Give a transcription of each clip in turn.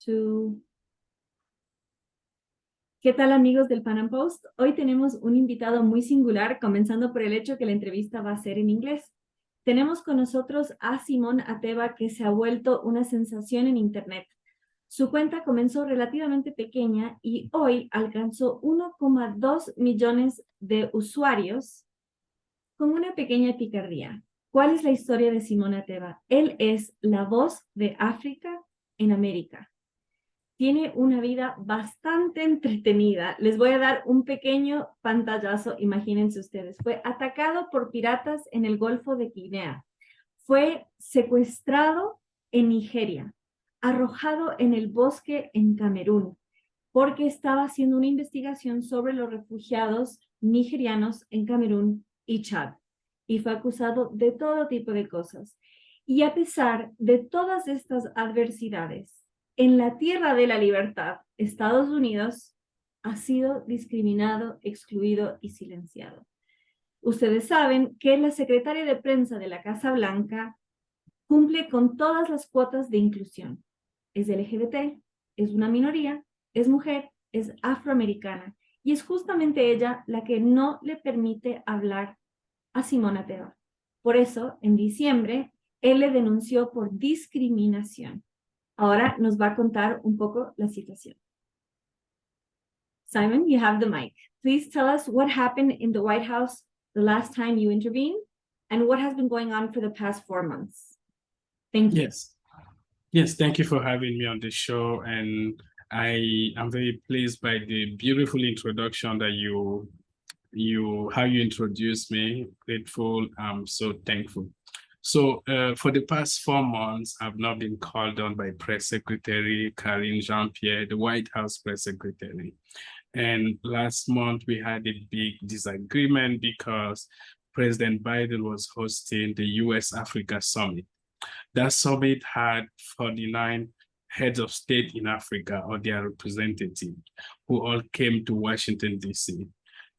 Two. ¿Qué tal, amigos del Pan Am Post? Hoy tenemos un invitado muy singular, comenzando por el hecho que la entrevista va a ser en inglés. Tenemos con nosotros a Simón Ateba, que se ha vuelto una sensación en Internet. Su cuenta comenzó relativamente pequeña y hoy alcanzó 1,2 millones de usuarios con una pequeña picardía. ¿Cuál es la historia de Simón Ateba? Él es la voz de África en América. Tiene una vida bastante entretenida. Les voy a dar un pequeño pantallazo, imagínense ustedes. Fue atacado por piratas en el Golfo de Guinea. Fue secuestrado en Nigeria, arrojado en el bosque en Camerún, porque estaba haciendo una investigación sobre los refugiados nigerianos en Camerún y Chad. Y fue acusado de todo tipo de cosas. Y a pesar de todas estas adversidades, en la tierra de la libertad, Estados Unidos ha sido discriminado, excluido y silenciado. Ustedes saben que la secretaria de prensa de la Casa Blanca cumple con todas las cuotas de inclusión. Es LGBT, es una minoría, es mujer, es afroamericana. Y es justamente ella la que no le permite hablar a Simón Ateba. Por eso, en diciembre, él le denunció por discriminación. Ahora nos va a contar un poco la situación. Simon, you have the mic. Please tell us what happened in the White House the last time you intervened and what has been going on for the past 4 months. Thank you. Yes, thank you for having me on the show. And I am very pleased by the beautiful introduction that how you introduced me. Grateful, I'm so thankful. So for the past 4 months, I've not been called on by Press Secretary Karine Jean-Pierre, the White House Press Secretary. And last month, we had a big disagreement because President Biden was hosting the US-Africa Summit. That summit had 49 heads of state in Africa or their representatives who all came to Washington, D.C.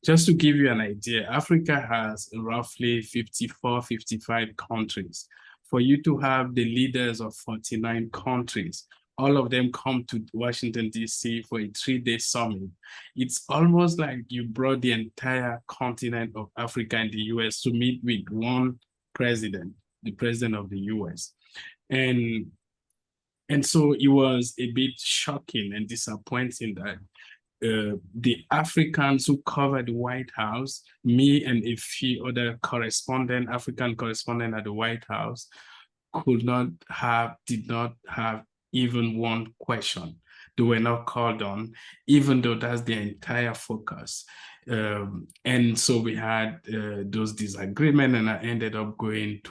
Just to give you an idea, Africa has roughly 54, 55 countries. For you to have the leaders of 49 countries, all of them come to Washington, D.C. for a 3-day summit. It's almost like you brought the entire continent of Africa and the U.S. to meet with one president, the president of the U.S. And so it was a bit shocking and disappointing that the Africans who covered the White House, me and a few other African correspondents at the White House, did not have even one question. They were not called on, even though that's their entire focus. And so we had those disagreements, and I ended up going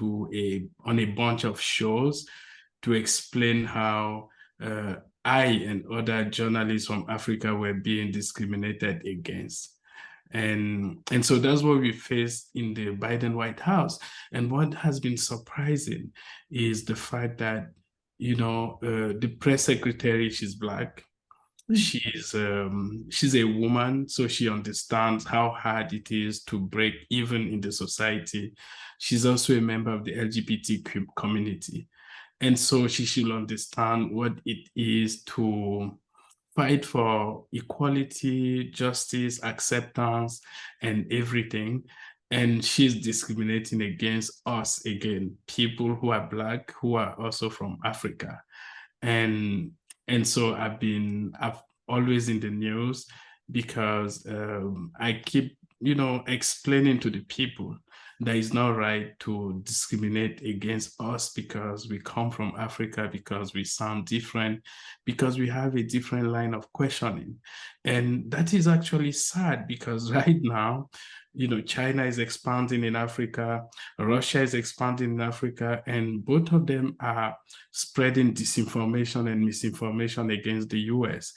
on a bunch of shows to explain how I and other journalists from Africa were being discriminated against. And so that's what we faced in the Biden White House. And what has been surprising is the fact that, the press secretary, she's Black. She's a woman, so she understands how hard it is to break even in the society. She's also a member of the LGBTQ community. And so she should understand what it is to fight for equality, justice, acceptance, and everything. And she's discriminating against us again, people who are Black, who are also from Africa. And so I've always in the news because I keep, explaining to the people that it's not right to discriminate against us because we come from Africa, because we sound different, because we have a different line of questioning. And that is actually sad because right now, China is expanding in Africa, Russia is expanding in Africa, and both of them are spreading disinformation and misinformation against the US.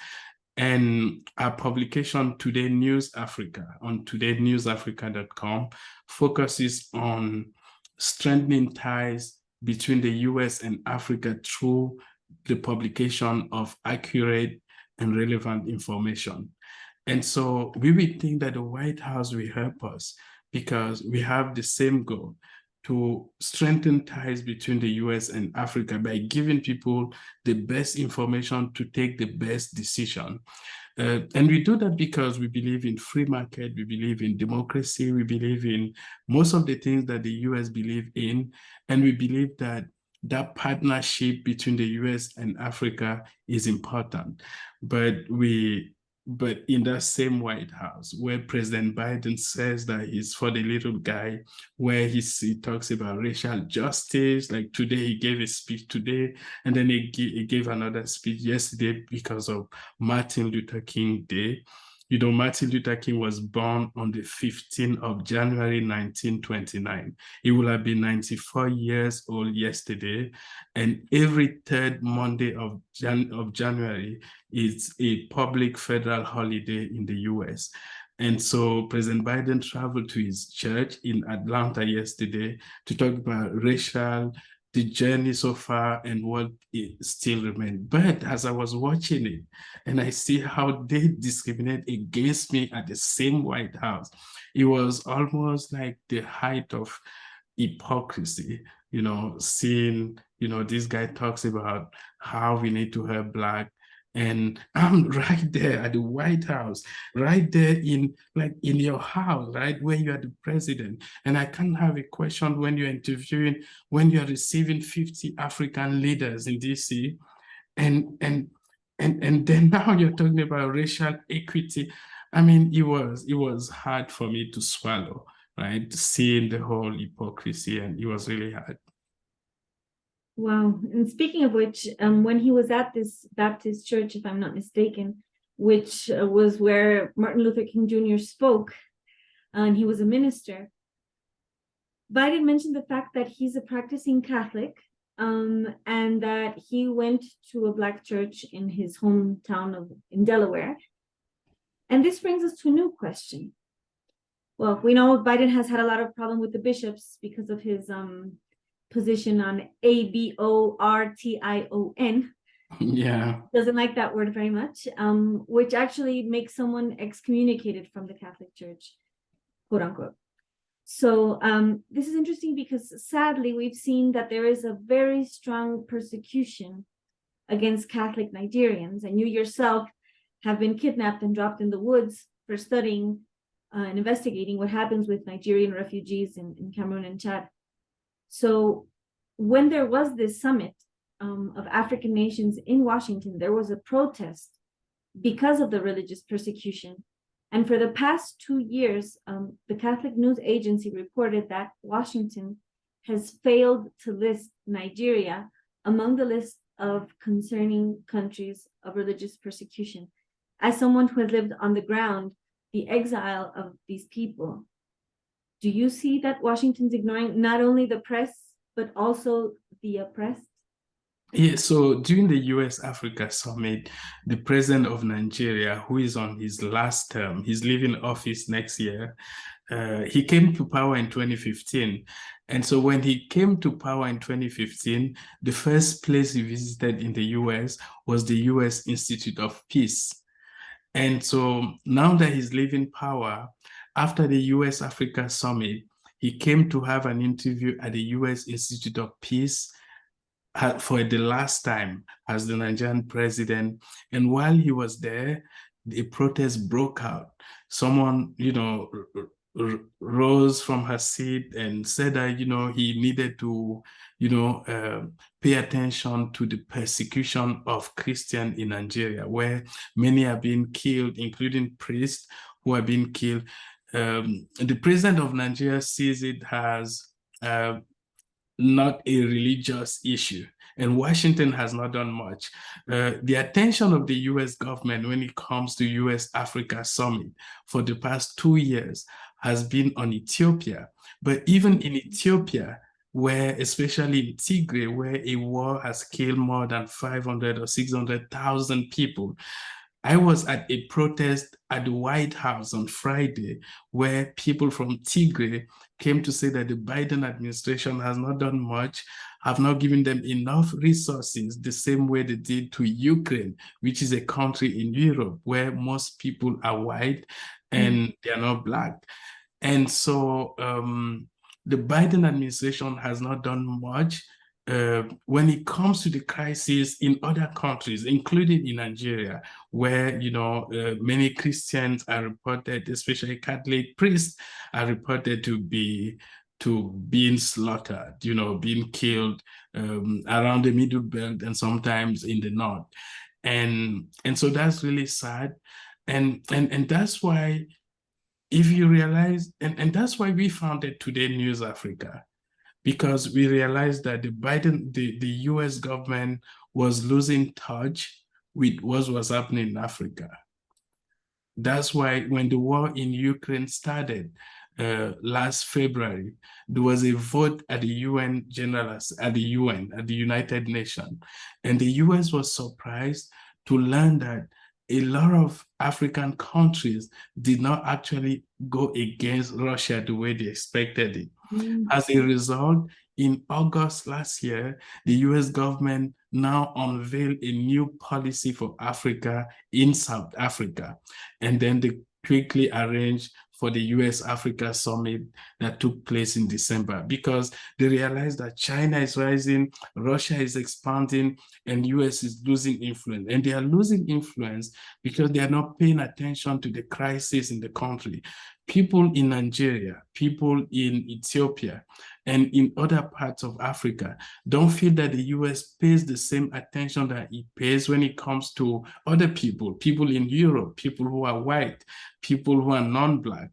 And our publication, Today News Africa, on todaynewsafrica.com, focuses on strengthening ties between the US and Africa through the publication of accurate and relevant information. And so we would think that the White House will help us because we have the same goal, to strengthen ties between the US and Africa by giving people the best information to take the best decision. And we do that because we believe in free market, we believe in democracy, we believe in most of the things that the US believe in, and we believe that that partnership between the US and Africa is important. But in that same White House, where President Biden says that he's for the little guy, where he talks about racial justice, like today he gave a speech today, and then he gave another speech yesterday because of Martin Luther King Day. You know, Martin Luther King was born on the 15th of January, 1929. He will have been 94 years old yesterday. And every third Monday of January is a public federal holiday in the US. And so President Biden traveled to his church in Atlanta yesterday to talk about the journey so far and what it still remains. But as I was watching it, and I see how they discriminate against me at the same White House, it was almost like the height of hypocrisy, you know, seeing, you know, this guy talks about how we need to help Black. And I'm right there at the White House, right there in your house, right where you are the president. And I can't have a question when you're interviewing, when you're receiving 50 African leaders in DC, and then now you're talking about racial equity. I mean, it was hard for me to swallow, right? Seeing the whole hypocrisy, and it was really hard. Wow. And speaking of which, when he was at this Baptist church, if I'm not mistaken, which was where Martin Luther King Jr. spoke, and he was a minister, Biden mentioned the fact that he's a practicing Catholic, and that he went to a Black church in his hometown in Delaware. And this brings us to a new question. Well, we know Biden has had a lot of problem with the bishops because of his position on abortion. Yeah. Doesn't like that word very much, which actually makes someone excommunicated from the Catholic Church, quote unquote. So this is interesting because sadly, we've seen that there is a very strong persecution against Catholic Nigerians, and you yourself have been kidnapped and dropped in the woods for studying and investigating what happens with Nigerian refugees in Cameroon and Chad. So when there was this summit of African nations in Washington, there was a protest because of the religious persecution. And for the past 2 years, the Catholic News Agency reported that Washington has failed to list Nigeria among the list of concerning countries of religious persecution. As someone who has lived on the ground, the exile of these people, do you see that Washington's ignoring not only the press, but also the oppressed? Yeah, so during the US-Africa Summit, the president of Nigeria, who is on his last term, he's leaving office next year, he came to power in 2015. And so when he came to power in 2015, the first place he visited in the US was the US Institute of Peace. And so now that he's leaving power, after the US-Africa Summit, he came to have an interview at the US Institute of Peace for the last time as the Nigerian president. And while he was there, a protest broke out. Someone, you know, rose from her seat and said that, you know, he needed to, you know, pay attention to the persecution of Christians in Nigeria, where many are being killed, including priests who are being killed. The president of Nigeria sees it as not a religious issue, and Washington has not done much. The attention of the US government when it comes to US-Africa Summit for the past 2 years has been on Ethiopia. But even in Ethiopia, where, especially in Tigray, where a war has killed more than 500 or 600,000 people, I was at a protest at the White House on Friday where people from Tigray came to say that the Biden administration has not done much, have not given them enough resources the same way they did to Ukraine, which is a country in Europe where most people are white and they are not Black. And so the Biden administration has not done much when it comes to the crisis in other countries, including in Nigeria, where many Christians are reported, especially Catholic priests, are reported to being slaughtered, being killed around the Middle Belt and sometimes in the North, and so that's really sad, and that's why, if you realize, and that's why we founded Today News Africa, because we realized that the US government was losing touch with what was happening in Africa. That's why when the war in Ukraine started last February, there was a vote at the at the United Nations. And the US was surprised to learn that a lot of African countries did not actually go against Russia the way they expected it. As a result, in August last year, the US government now unveiled a new policy for Africa in South Africa. And then they quickly arranged for the US-Africa summit that took place in December, because they realized that China is rising, Russia is expanding, and US is losing influence. And they are losing influence because they are not paying attention to the crisis in the country. People in Nigeria, people in Ethiopia, and in other parts of Africa don't feel that the US pays the same attention that it pays when it comes to other people in Europe, people who are white, people who are non-Black.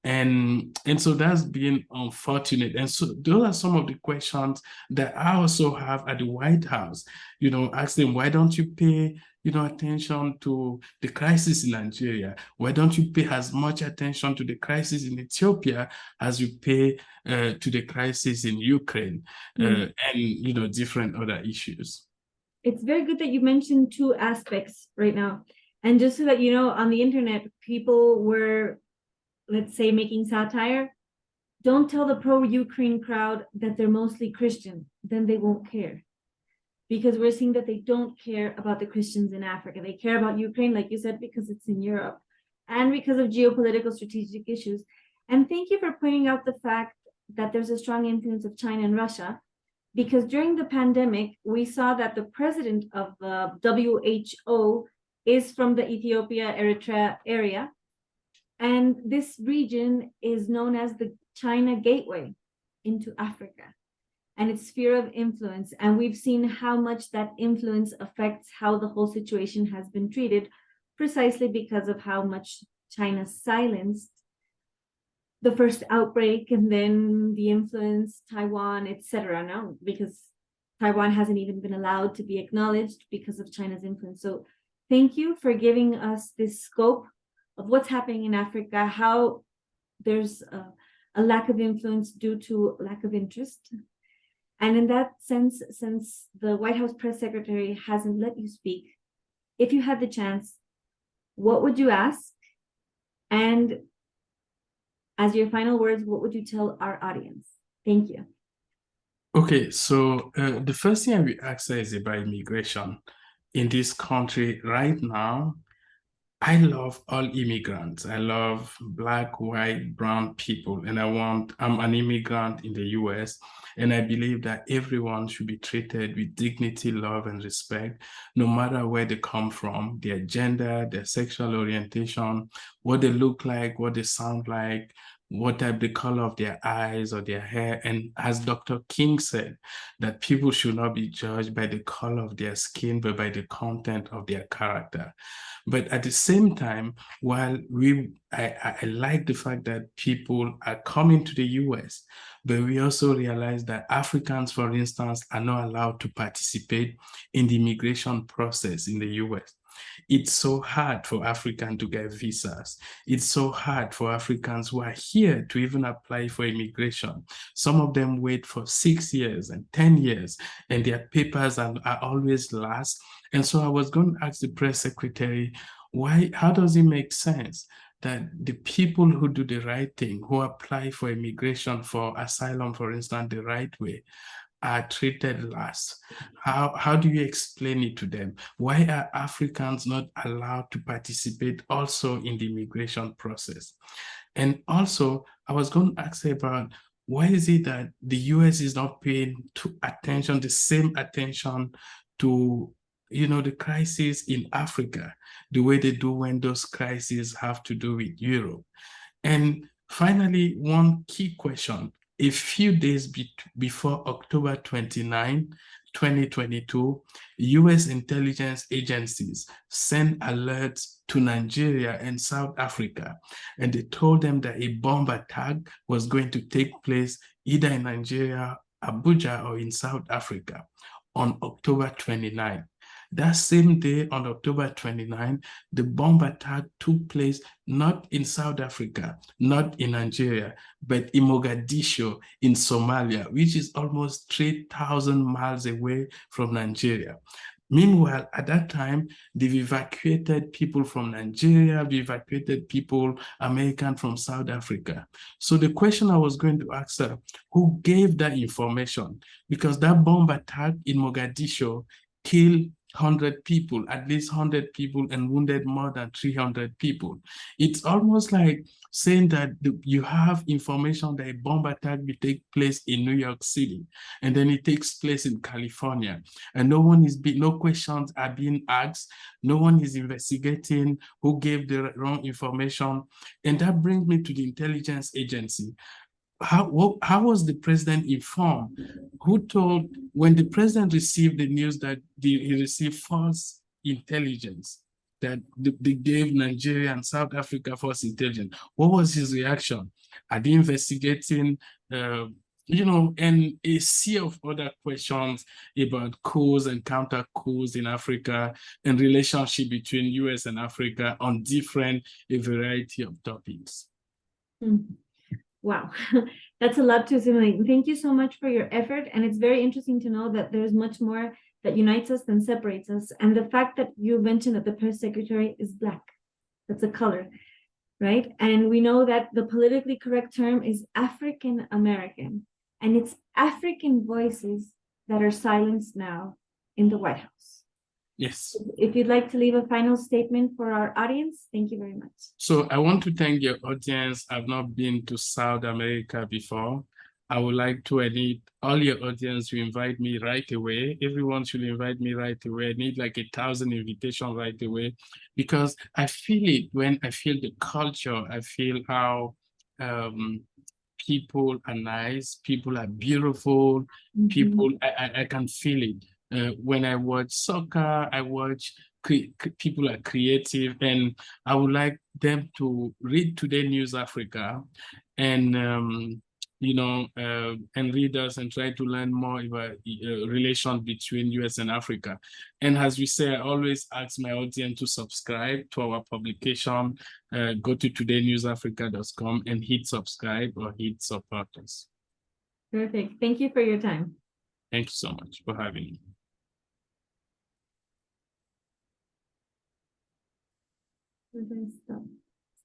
And so that's been unfortunate. And so those are some of the questions that I also have at the White House. Ask them, why don't you pay attention to the crisis in Nigeria? Why don't you pay as much attention to the crisis in Ethiopia as you pay to the crisis in Ukraine and different other issues? It's very good that you mentioned two aspects right now. And just so that you know, on the internet, people were, let's say, making satire. Don't tell the pro-Ukraine crowd that they're mostly Christian, then they won't care. Because we're seeing that they don't care about the Christians in Africa. They care about Ukraine, like you said, because it's in Europe and because of geopolitical strategic issues. And thank you for pointing out the fact that there's a strong influence of China and Russia, because during the pandemic, we saw that the president of the WHO is from the Ethiopia-Eritrea area. And this region is known as the China Gateway into Africa and its sphere of influence. And we've seen how much that influence affects how the whole situation has been treated, precisely because of how much China silenced the first outbreak and then the influence, Taiwan, etc. Now, because Taiwan hasn't even been allowed to be acknowledged because of China's influence. So thank you for giving us this scope of what's happening in Africa, how there's a lack of influence due to lack of interest. And in that sense, since the White House press secretary hasn't let you speak, if you had the chance, what would you ask? And as your final words, what would you tell our audience? Thank you. Okay, so the first thing I will ask is about immigration. In this country right now, I love all immigrants. I love Black, white, brown people, and I'm an immigrant in the US, and I believe that everyone should be treated with dignity, love, and respect, no matter where they come from, their gender, their sexual orientation, what they look like, what they sound like, what type the color of their eyes or their hair. And as Dr. King said, that people should not be judged by the color of their skin, but by the content of their character. But at the same time, while I like the fact that people are coming to the US, but we also realize that Africans, for instance, are not allowed to participate in the immigration process in the US. It's so hard for Africans to get visas. It's so hard for Africans who are here to even apply for immigration. Some of them wait for 6 years and 10 years, and their papers are always last. And so I was going to ask the press secretary, how does it make sense that the people who do the right thing, who apply for immigration, for asylum, for instance, the right way, are treated last? How do you explain it to them? Why are Africans not allowed to participate also in the immigration process? And also, I was going to ask about why is it that the US is not paying the same attention to, the crisis in Africa, the way they do when those crises have to do with Europe? And finally, one key question. A few days before October 29, 2022, US intelligence agencies sent alerts to Nigeria and South Africa, and they told them that a bomb attack was going to take place either in Nigeria, Abuja, or in South Africa on October 29. That same day, on October 29, the bomb attack took place not in South Africa, not in Nigeria, but in Mogadishu in Somalia, which is almost 3,000 miles away from Nigeria. Meanwhile, at that time, they've evacuated people from Nigeria, they evacuated people, American from South Africa. So the question I was going to ask her, who gave that information? Because that bomb attack in Mogadishu killed 100 people, at least 100 people, and wounded more than 300 people. It's almost like saying that you have information that a bomb attack will take place in New York City, and then it takes place in California, and no questions are being asked, no one is investigating who gave the wrong information. And that brings me to the intelligence agency. How was the president informed? Who told, when the president received the news that he received false intelligence, that they gave Nigeria and South Africa false intelligence, what was his reaction? Are they investigating, and a sea of other questions about coups and counter coups in Africa and relationship between US and Africa on a variety of topics. Mm-hmm. Wow, that's a lot to assimilate. Thank you so much for your effort. And it's very interesting to know that there's much more that unites us than separates us. And the fact that you mentioned that the press secretary is Black, that's a color, right? And we know that the politically correct term is African American, and it's African voices that are silenced now in the White House. Yes. If you'd like to leave a final statement for our audience, thank you very much. So I want to thank your audience. I've not been to South America before. I would like to, I need all your audience to invite me right away. Everyone should invite me right away. I need like 1,000 invitations right away, because I feel it when I feel the culture. I feel how people are nice, people are beautiful, people, I can feel it. When I watch soccer, I watch people are creative, and I would like them to read Today News Africa and, and read us and try to learn more about relations between US and Africa. And as we say, I always ask my audience to subscribe to our publication. Go to todaynewsafrica.com and hit subscribe or hit support us. Perfect. Thank you for your time. Thank you so much for having me. Stop.